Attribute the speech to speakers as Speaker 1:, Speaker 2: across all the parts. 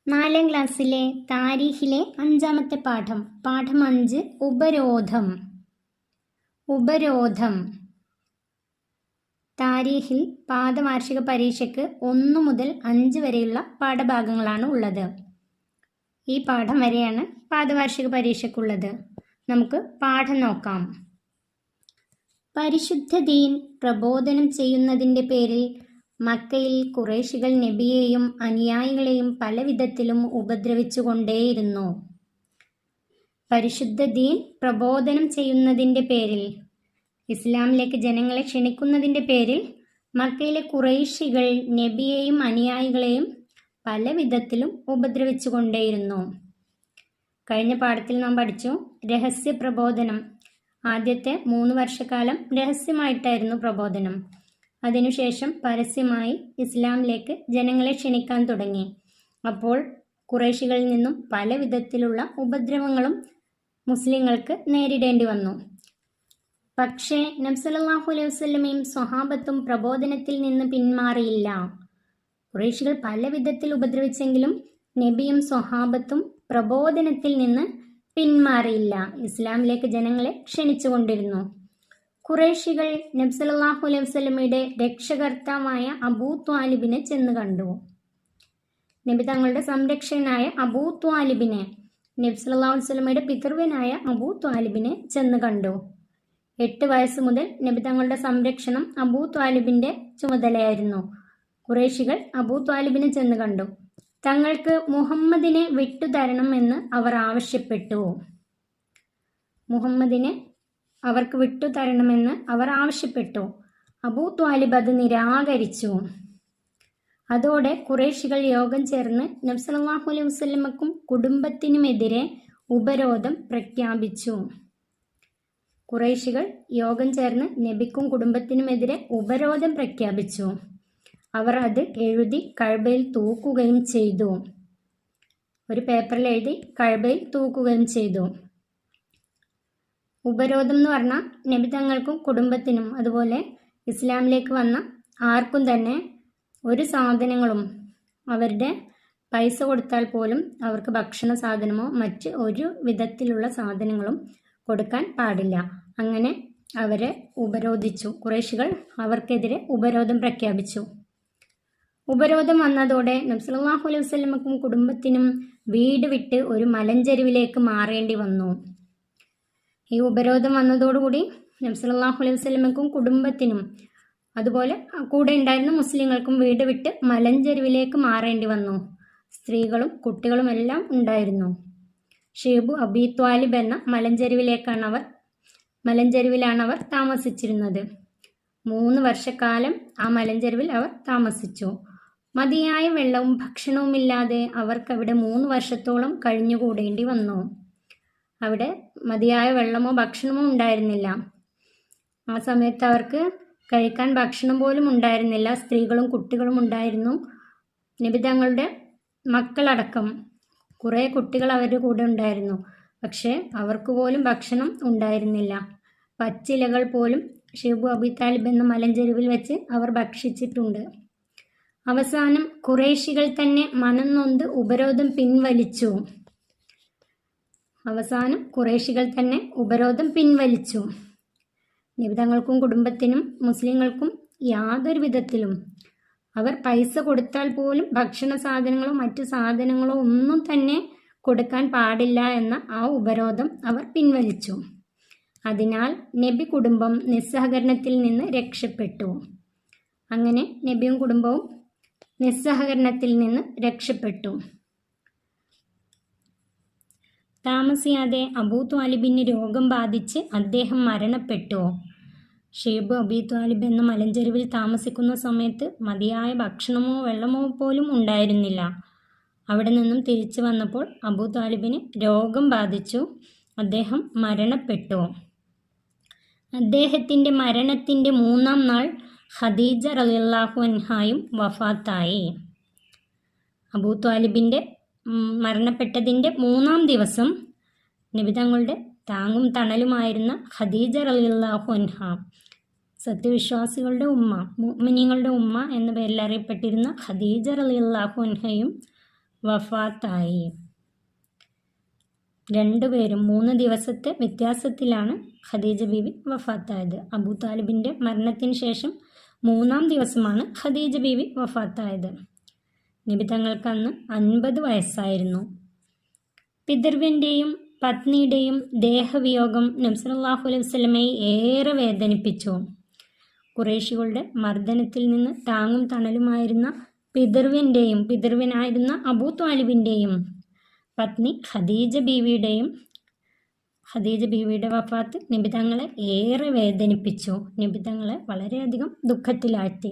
Speaker 1: 4ാം ക്ലാസ്സിലെ താരീഖിലെ 5ാമത്തെ പാഠം 5 ഉപരോധം. താരീഖിൽ പാദവാർഷിക പരീക്ഷയ്ക്ക് 1 മുതൽ 5 വരെയുള്ള പാഠഭാഗങ്ങളാണ് ഉള്ളത്. ഈ പാഠം വരെയാണ് പാദവാർഷിക പരീക്ഷയ്ക്കുള്ളത്. നമുക്ക് പാഠം നോക്കാം. പരിശുദ്ധ ദീൻ പ്രബോധനം ചെയ്യുന്നതിൻ്റെ പേരിൽ മക്കയിൽ ഖുറൈശികൾ നബിയെയും അനുയായികളെയും പല വിധത്തിലും ഉപദ്രവിച്ചുകൊണ്ടേയിരുന്നു. പരിശുദ്ധ ദീൻ പ്രബോധനം ചെയ്യുന്നതിൻ്റെ പേരിൽ, ഇസ്ലാമിലേക്ക് ജനങ്ങളെ ക്ഷണിക്കുന്നതിൻ്റെ പേരിൽ മക്കയിലെ ഖുറൈശികൾ നബിയെയും അനുയായികളെയും പല വിധത്തിലും ഉപദ്രവിച്ചുകൊണ്ടേയിരുന്നു. കഴിഞ്ഞ പാഠത്തിൽ നാം പഠിച്ചു രഹസ്യ പ്രബോധനം. ആദ്യത്തെ 3 വർഷക്കാലം രഹസ്യമായിട്ടായിരുന്നു പ്രബോധനം. അതിനുശേഷം പരസ്യമായി ഇസ്ലാമിലേക്ക് ജനങ്ങളെ ക്ഷണിക്കാൻ തുടങ്ങി. അപ്പോൾ ഖുറൈശികളിൽ നിന്നും പല വിധത്തിലുള്ള ഉപദ്രവങ്ങളും മുസ്ലിങ്ങൾക്ക് നേരിടേണ്ടി വന്നു. പക്ഷേ നബി സല്ലല്ലാഹു അലൈഹി വസല്ലമയും സ്വഹാബത്തും പ്രബോധനത്തിൽ നിന്ന് പിന്മാറിയില്ല. ഖുറൈശികൾ പല വിധത്തിൽ ഉപദ്രവിച്ചെങ്കിലും നബിയും സ്വഹാബത്തും പ്രബോധനത്തിൽ നിന്ന് പിന്മാറിയില്ല. ഇസ്ലാമിലേക്ക് ജനങ്ങളെ ക്ഷണിച്ചുകൊണ്ടിരുന്നു. ഖുറൈശികൾ നബി സല്ലല്ലാഹു അലൈഹി വസല്ലമയുടെ രക്ഷകർത്താവായ അബൂ ത്വാലിബിനെ ചെന്ന് കണ്ടു. നബി തങ്ങളുടെ സംരക്ഷകനായ അബൂ ത്വാലിബിനെ, നബി സല്ലല്ലാഹു അലൈഹി വസല്ലമയുടെ പിതൃവ്യനായ അബൂ ത്വാലിബിനെ ചെന്ന് കണ്ടു. 8 വയസ്സ് മുതൽ നബി തങ്ങളുടെ സംരക്ഷണം അബൂ ത്വാലിബിന്റെ ചുമതലയായിരുന്നു. ഖുറൈശികൾ അബൂ ത്വാലിബിനെ ചെന്ന് കണ്ടു. തങ്ങൾക്ക് മുഹമ്മദിനെ വിട്ടുതരണം എന്ന് അവർ ആവശ്യപ്പെട്ടു. മുഹമ്മദിനെ അവർക്ക് വിട്ടുതരണമെന്ന് അവർ ആവശ്യപ്പെട്ടു. അബൂ ത്വാലിബ് അത് നിരാകരിച്ചു. അതോടെ ഖുറൈശികൾ യോഗം ചേർന്ന് നബി സല്ലല്ലാഹു അലൈഹി വസല്ലമക്കും കുടുംബത്തിനുമെതിരെ ഉപരോധം പ്രഖ്യാപിച്ചു. ഖുറൈശികൾ യോഗം ചേർന്ന് നബിക്കും കുടുംബത്തിനുമെതിരെ ഉപരോധം പ്രഖ്യാപിച്ചു. അവർ അത് എഴുതി കഅബയിൽ തൂക്കുകയും ചെയ്തു. ഒരു പേപ്പറിൽ എഴുതി കഅബയിൽ തൂക്കുകയും ചെയ്തു. ഉപരോധം എന്ന് പറഞ്ഞാൽ നബി തങ്ങൾക്കും കുടുംബത്തിനും അതുപോലെ ഇസ്ലാമിലേക്ക് വന്ന ആർക്കും തന്നെ ഒരു സാധനങ്ങളും, അവരുടെ പൈസ കൊടുത്താൽ പോലും അവർക്ക് ഭക്ഷണ സാധനമോ മറ്റ് ഒരു വിധത്തിലുള്ള സാധനങ്ങളും കൊടുക്കാൻ പാടില്ല. അങ്ങനെ അവരെ ഉപരോധിച്ചു. ഖുറൈശികൾ അവർക്കെതിരെ ഉപരോധം പ്രഖ്യാപിച്ചു. ഉപരോധം വന്നതോടെ നബി സല്ലല്ലാഹു അലൈഹി വസല്ലമക്കും കുടുംബത്തിനും വീട് വിട്ട് ഒരു മലഞ്ചെരുവിലേക്ക് മാറേണ്ടി വന്നു. ഈ ഉപരോധം വന്നതോടുകൂടി നബി സല്ലല്ലാഹു അലൈഹി വസല്ലമക്കും കുടുംബത്തിനും അതുപോലെ കൂടെ ഉണ്ടായിരുന്ന മുസ്ലിങ്ങൾക്കും വീട് വിട്ട് മലഞ്ചെരുവിലേക്ക് മാറേണ്ടി വന്നു. സ്ത്രീകളും കുട്ടികളും എല്ലാം ഉണ്ടായിരുന്നു. ഷീബു അബീ ത്വാലിബ് എന്ന മലഞ്ചെരുവിലാണ് അവർ താമസിച്ചിരുന്നത്. 3 വർഷക്കാലം ആ മലഞ്ചെരുവിൽ അവർ താമസിച്ചു. മതിയായ വെള്ളവും ഭക്ഷണവുമില്ലാതെ അവർക്കവിടെ 3 വർഷത്തോളം കഴിഞ്ഞുകൂടേണ്ടി വന്നു. അവിടെ മതിയായ വെള്ളമോ ഭക്ഷണമോ ഉണ്ടായിരുന്നില്ല. ആ സമയത്ത് അവർക്ക് കഴിക്കാൻ ഭക്ഷണം പോലും ഉണ്ടായിരുന്നില്ല. സ്ത്രീകളും കുട്ടികളും ഉണ്ടായിരുന്നു. നബി തങ്ങളുടെ മക്കളടക്കം കുറേ കുട്ടികൾ അവരുടെ കൂടെ ഉണ്ടായിരുന്നു. പക്ഷേ അവർക്ക് പോലും ഭക്ഷണം ഉണ്ടായിരുന്നില്ല. പച്ചിലകൾ പോലും ഷീബു അബീ താലിബ് എന്ന മലഞ്ചെരുവിൽ വെച്ച് അവർ ഭക്ഷിച്ചിട്ടുണ്ട്. അവസാനം ഖുറൈശികൾ തന്നെ മനം നൊന്ത് ഉപരോധം പിൻവലിച്ചു. നബി തങ്ങൾക്കും കുടുംബത്തിനും മുസ്ലിങ്ങൾക്കും യാതൊരു വിധത്തിലും അവർ പൈസ കൊടുത്താൽ പോലും ഭക്ഷണ സാധനങ്ങളോ മറ്റു സാധനങ്ങളോ ഒന്നും തന്നെ കൊടുക്കാൻ പാടില്ല എന്ന ആ ഉപരോധം അവർ പിൻവലിച്ചു. അതിനാൽ നബി കുടുംബം നിസ്സഹകരണത്തിൽ നിന്ന് രക്ഷപ്പെട്ടു. അങ്ങനെ നബിയും കുടുംബവും നിസ്സഹകരണത്തിൽ നിന്ന് രക്ഷപ്പെട്ടു. താമസിയാതെ അബൂ ത്വാലിബിന് രോഗം ബാധിച്ച് അദ്ദേഹം മരണപ്പെട്ടു. ഷീബ് അബീ ത്വാലിബ് എന്ന മലഞ്ചെരുവിൽ താമസിക്കുന്ന സമയത്ത് മതിയായ ഭക്ഷണമോ വെള്ളമോ പോലും ഉണ്ടായിരുന്നില്ല. അവിടെ നിന്നും തിരിച്ചു വന്നപ്പോൾ അബൂ ത്വാലിബിന് രോഗം ബാധിച്ചു. അദ്ദേഹം മരണപ്പെട്ടു. അദ്ദേഹത്തിൻ്റെ മരണത്തിൻ്റെ 3-ാം നാൾ ഖദീജ റളിയല്ലാഹു അൻഹായും വഫാത്തായി. അബൂ ത്വാലിബിൻ്റെ മരണപ്പെട്ടതിൻ്റെ 3-ാം ദിവസം നബി തങ്ങളുടെ താങ്ങും തണലുമായിരുന്ന ഖദീജ റളിയല്ലാഹു അൻഹ, സത്യവിശ്വാസികളുടെ ഉമ്മ, മുഅ്മിനീങ്ങളുടെ ഉമ്മ എന്ന പേരിൽ അറിയപ്പെട്ടിരുന്ന ഖദീജ റളിയല്ലാഹു അൻഹയും വഫാത്തായി. രണ്ടുപേരും 3 ദിവസത്തെ വ്യത്യാസത്തിലാണ് ഖദീജ ബീവി വഫാത്തായത്. അബൂ താലിബിൻ്റെ മരണത്തിന് ശേഷം 3-ാം ദിവസമാണ് ഖദീജ ബീവി വഫാത്തായത്. നബി തങ്ങൾക്ക് അന്ന് 50 വയസ്സായിരുന്നു. പിതൃവ്യൻ്റെയും പത്നിയുടെയും ദേഹവിയോഗം നബി സല്ലല്ലാഹു അലൈഹി വസല്ലമയെ ഏറെ വേദനിപ്പിച്ചു. ഖുറൈശികളുടെ മർദ്ദനത്തിൽ നിന്ന് താങ്ങും തണലുമായിരുന്ന പിതൃവ്യനായിരുന്ന അബൂ ത്വാലിബിൻ്റെയും പത്നി ഖദീജ ബീവിയുടെ വഫാത്ത് നബി തങ്ങളെ ഏറെ വേദനിപ്പിച്ചു. നബി തങ്ങളെ വളരെയധികം ദുഃഖത്തിലാഴ്ത്തി.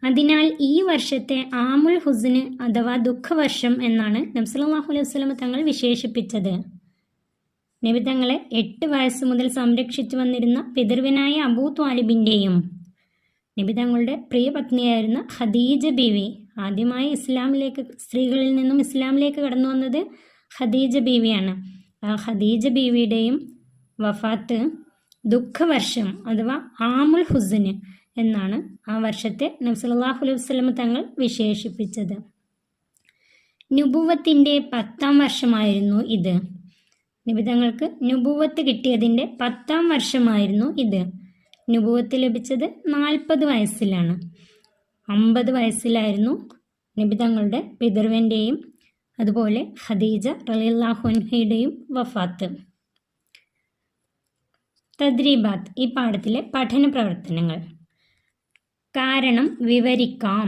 Speaker 1: അതിനാൽ ഈ വർഷത്തെ ആമുൽ ഹുസ്ന് അഥവാ ദുഃഖവർഷം എന്നാണ് നബി സല്ലല്ലാഹു അലൈഹി വസല്ലം തങ്ങൾ വിശേഷിപ്പിച്ചത്. നബി തങ്ങളെ 8 വയസ്സ് മുതൽ സംരക്ഷിച്ചു വന്നിരുന്ന പിതൃവ്യനായ അബൂ ത്വാലിബിൻ്റെയും നബി തങ്ങളുടെ പ്രിയ പത്നിയായിരുന്ന ഖദീജ ബീവി, ആദ്യമായി സ്ത്രീകളിൽ നിന്നും ഇസ്ലാമിലേക്ക് കടന്നു വന്നത് ഖദീജ ബീവിയാണ്. ആ ഖദീജ ബീവിയുടെയും വഫാത്ത് ദുഃഖവർഷം അഥവാ ആമുൽ ഹുസ്ന് എന്നാണ് ആ വർഷത്തെ നബി സല്ലല്ലാഹു അലൈഹി വസല്ലം തങ്ങൾ വിശേഷിപ്പിച്ചത്. നുബുവത്തിൻ്റെ 10-ാം വർഷമായിരുന്നു ഇത്. നബി തങ്ങൾക്ക് നുബുവത്ത് കിട്ടിയതിൻ്റെ 10-ാം വർഷമായിരുന്നു ഇത്. നുബുവത്ത് ലഭിച്ചത് 40 വയസ്സിലാണ്. 50 വയസ്സിലായിരുന്നു നബി തങ്ങളുടെ പിതൃവ്യൻ്റെയും അതുപോലെ ഖദീജ റളിയല്ലാഹു അൻഹയുടെയും വഫാത്ത്. തദ്രീബാത്ത്, ഈ പാഠത്തിലെ പഠന പ്രവർത്തനങ്ങൾ. കാരണം വിവരിക്കാം.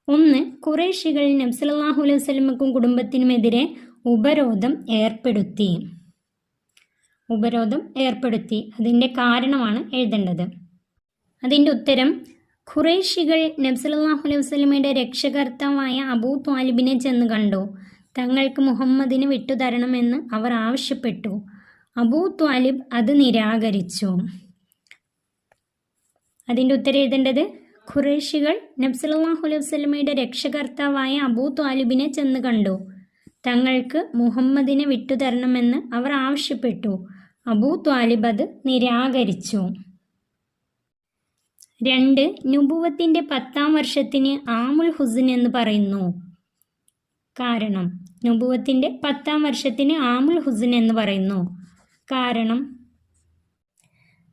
Speaker 1: 1. ഖുറൈശികൾ നബി സല്ലല്ലാഹു അലൈഹി വസല്ലമക്കും കുടുംബത്തിനുമെതിരെ ഉപരോധം ഏർപ്പെടുത്തി. അതിൻ്റെ കാരണമാണ് എഴുതേണ്ടത്. അതിൻ്റെ ഉത്തരം: ഖുറൈശികൾ നബി സല്ലല്ലാഹു അലൈഹി വസല്ലമയുടെ രക്ഷകർത്താവായ അബൂ ത്വാലിബിനെ ചെന്ന് കണ്ടു. തങ്ങൾക്ക് മുഹമ്മദിനെ വിട്ടുതരണമെന്ന് അവർ ആവശ്യപ്പെട്ടു. അബൂ ത്വാലിബ് അത് നിരാകരിച്ചു. അതിൻ്റെ ഉത്തരം എഴുതേണ്ടത്: ഖുറൈശികൾ നബി സല്ലല്ലാഹു അലൈഹി വസല്ലമയുടെ രക്ഷകർത്താവായ അബൂ ത്വാലിബിനെ ചെന്ന് കണ്ടു. തങ്ങൾക്ക് മുഹമ്മദിനെ വിട്ടുതരണമെന്ന് അവർ ആവശ്യപ്പെട്ടു. അബൂ ത്വാലിബ് അത് നിരാകരിച്ചു. 2. നുബുവത്തിൻ്റെ 10-ാം വർഷത്തിന് ആമുൽ ഹുസ്ൻ എന്ന് പറയുന്നു. കാരണം നുബുവത്തിൻ്റെ 10-ാം വർഷത്തിന് ആമുൽ ഹുസ്ൻ എന്ന് പറയുന്നു. കാരണം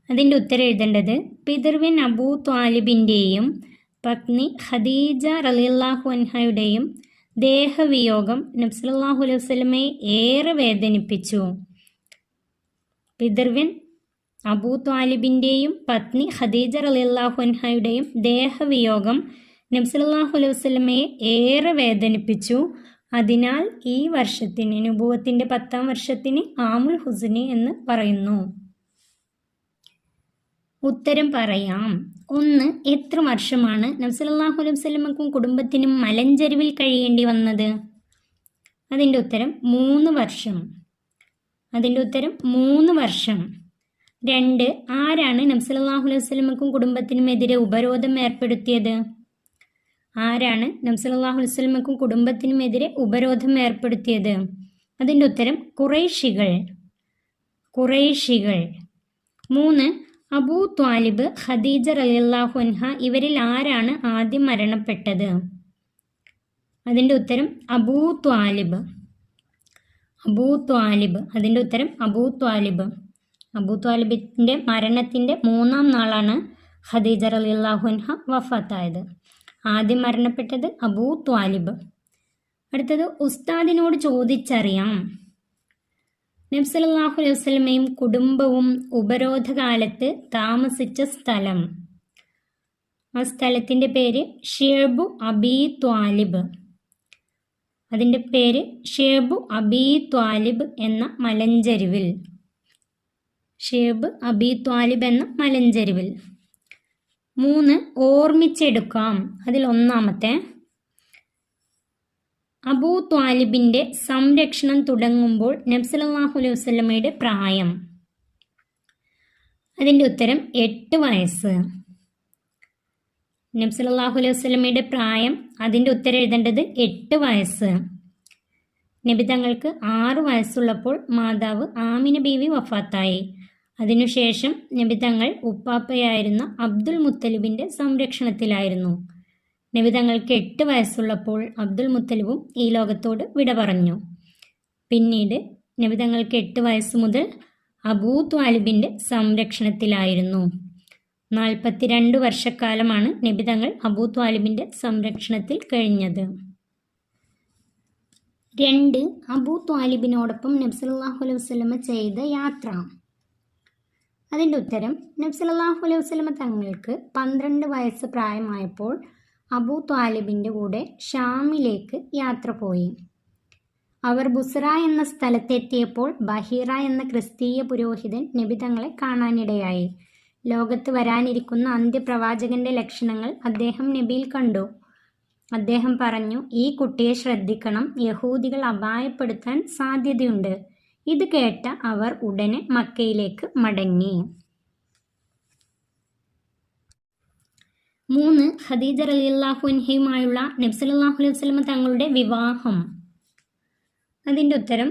Speaker 1: അതിൻ്റെ ഉത്തരം എഴുതേണ്ടത്: പിതൃവ്യൻ അബൂ ത്വാലിബിൻ്റെയും പത്നി ഖദീജ റളിയല്ലാഹു അൻഹയുടെയും ദേഹവിയോഗം നബി സല്ലല്ലാഹു അലൈഹി വസല്ലമയെ ഏറെ വേദനിപ്പിച്ചു. പിതൃവ്യൻ അബൂ ത്വാലിബിൻ്റെയും പത്നി ഖദീജ റളിയല്ലാഹു അൻഹയുടെയും ദേഹവിയോഗം നബി സല്ലല്ലാഹു അലൈഹി വസല്ലമയെ ഏറെ വേദനിപ്പിച്ചു. അതിനാൽ ഈ വർഷത്തിന്, നുബുവത്തിൻ്റെ 10-ാം വർഷത്തിന് ആമുൽ ഹുസ്ന് എന്ന് പറയുന്നു. ഉത്തരം പറയാം. 1. എത്ര വർഷമാണ് നബി സല്ലല്ലാഹു അലൈഹി വസല്ലമക്കും കുടുംബത്തിനും മലഞ്ചെരുവിൽ കഴിയേണ്ടി വന്നത്? അതിൻ്റെ ഉത്തരം 3 വർഷം. 2. ആരാണ് നബി സല്ലല്ലാഹു അലൈഹി വസല്ലമക്കും കുടുംബത്തിനുമെതിരെ ഉപരോധം ഏർപ്പെടുത്തിയത്? അതിൻ്റെ ഉത്തരം ഖുറൈശികൾ. 3. അബൂ ത്വാലിബ്, ഖദീജ റളിയല്ലാഹു അൻഹ ഇവരിൽ ആരാണ് ആദ്യം മരണപ്പെട്ടത്? അതിൻ്റെ ഉത്തരം അബൂ ത്വാലിബ്. അതിൻ്റെ ഉത്തരം അബൂ ത്വാലിബ്. അബൂ ത്വാലിബിൻ്റെ മരണത്തിൻ്റെ 3-ാം നാളാണ് ഖദീജ റളിയല്ലാഹു അൻഹ വഫാത്തായത്. ആദ്യം മരണപ്പെട്ടത് അബൂ ത്വാലിബ്. അടുത്തത് ഉസ്താദിനോട് ചോദിച്ചറിയാം. നബി സല്ലല്ലാഹു അലൈഹി വസല്ലമയും കുടുംബവും ഉപരോധകാലത്ത് താമസിച്ച സ്ഥലം. ആ സ്ഥലത്തിൻ്റെ പേര് ഷിഅബു അബീ ത്വാലിബ്. അതിൻ്റെ പേര് ഷിഅബു അബീ ത്വാലിബ് എന്ന മലഞ്ചെരുവിൽ. 3. ഓർമ്മിച്ചെടുക്കാം. അതിൽ ഒന്നാമത്തെ: അബൂ ത്വാലിബിൻ്റെ സംരക്ഷണം തുടങ്ങുമ്പോൾ നബി സല്ലല്ലാഹു അലൈഹി വസല്ലമയുടെ പ്രായം. അതിൻ്റെ ഉത്തരം 8 വയസ്സ്. നബി സല്ലല്ലാഹു അലൈഹി വസല്ലമയുടെ പ്രായം, അതിൻ്റെ ഉത്തരം എഴുതേണ്ടത് 8 വയസ്സ്. നബി തങ്ങൾക്ക് 6 വയസ്സുള്ളപ്പോൾ മാതാവ് ആമിന ബീവി വഫാത്തായി. അതിനുശേഷം നബി തങ്ങൾ ഉപ്പാപ്പയായിരുന്ന അബ്ദുൽ മുത്തലിബിൻ്റെ സംരക്ഷണത്തിലായിരുന്നു. നബി തങ്ങൾക്ക് 8 വയസ്സുള്ളപ്പോൾ അബ്ദുൽ മുത്തലിബും ഈ ലോകത്തോട് വിട പറഞ്ഞു. പിന്നീട് നബി തങ്ങൾക്ക് 8 വയസ്സ് മുതൽ അബൂ ത്വാലിബിൻ്റെ സംരക്ഷണത്തിലായിരുന്നു. 42 വർഷക്കാലമാണ് നബി തങ്ങൾ അബൂ ത്വാലിബിൻ്റെ സംരക്ഷണത്തിൽ കഴിഞ്ഞത്. 2. അബൂ ത്വാലിബിനോടൊപ്പം നബി സല്ലല്ലാഹു അലൈഹി വസല്ലമ ചെയ്ത യാത്ര. അതിൻ്റെ ഉത്തരം, നബി സല്ലല്ലാഹു അലൈഹി വസല്ലമ തങ്ങൾക്ക് 12 വയസ്സ് പ്രായമായപ്പോൾ അബൂ ത്വാലിബിൻ്റെ കൂടെ ഷാമിലേക്ക് യാത്ര പോയി. അവർ ബുസ്ര എന്ന സ്ഥലത്തെത്തിയപ്പോൾ ബഹീറ എന്ന ക്രിസ്തീയ പുരോഹിതൻ നബി തങ്ങളെ കാണാനിടയായി. ലോകത്ത് വരാനിരിക്കുന്ന അന്ത്യപ്രവാചകന്റെ ലക്ഷണങ്ങൾ അദ്ദേഹം നബിയിൽ കണ്ടു. അദ്ദേഹം പറഞ്ഞു, ഈ കുട്ടിയെ ശ്രദ്ധിക്കണം, യഹൂദികൾ അപായപ്പെടുത്താൻ സാധ്യതയുണ്ട്. ഇത് കേട്ട അവർ ഉടനെ മക്കയിലേക്ക് മടങ്ങി. 3. ഖദീജ റളിയല്ലാഹു അൻഹയുമായുള്ള നബി സല്ലല്ലാഹു അലൈഹി വസല്ലമ തങ്ങളുടെ വിവാഹം. അതിൻ്റെ ഉത്തരം,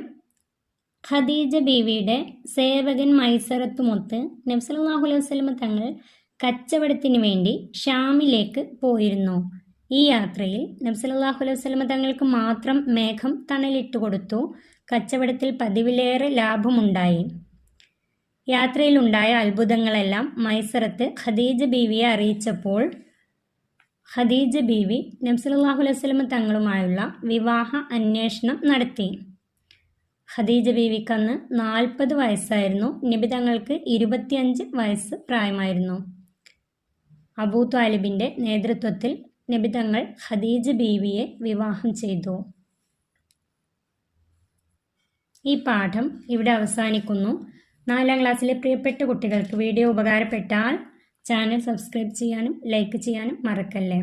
Speaker 1: ഖദീജ ബീവിയുടെ സേവകൻ മൈസറത്തുമൊത്ത് നബി സല്ലല്ലാഹു അലൈഹി വസല്ലമ തങ്ങൾ കച്ചവടത്തിന് വേണ്ടി ഷാമിലേക്ക് പോയിരുന്നു. ഈ യാത്രയിൽ നബി സല്ലല്ലാഹു അലൈഹി വസല്ലമ തങ്ങൾക്ക് മാത്രം മേഘം തണലിട്ട് കൊടുത്തു. കച്ചവടത്തിൽ പതിവിലേറെ ലാഭമുണ്ടായി. യാത്രയിലുണ്ടായ അത്ഭുതങ്ങളെല്ലാം മൈസറത്ത് ഖദീജ ബീവിയെ അറിയിച്ചപ്പോൾ ഖദീജ ബീവി നബി സല്ലല്ലാഹു അലൈഹി വസല്ലമ തങ്ങളുമായുള്ള വിവാഹ അന്വേഷണം നടത്തി. ഖദീജ ബീവിക്കന്ന് 40 വയസ്സായിരുന്നു. നബി തങ്ങൾക്ക് 25 വയസ്സ് പ്രായമായിരുന്നു. അബൂ ത്വാലിബിൻ്റെ നേതൃത്വത്തിൽ നബി തങ്ങൾ ഖദീജ ബീവിയെ വിവാഹം ചെയ്തു. ഈ പാഠം ഇവിടെ അവസാനിക്കുന്നു. 4ാം ക്ലാസ്സിലെ പ്രിയപ്പെട്ട കുട്ടികൾക്ക് വീഡിയോ ഉപകാരപ്പെട്ടാൽ ചാനൽ സബ്സ്ക്രൈബ് ചെയ്യാനും ലൈക്ക് ചെയ്യാനും മറക്കല്ലേ.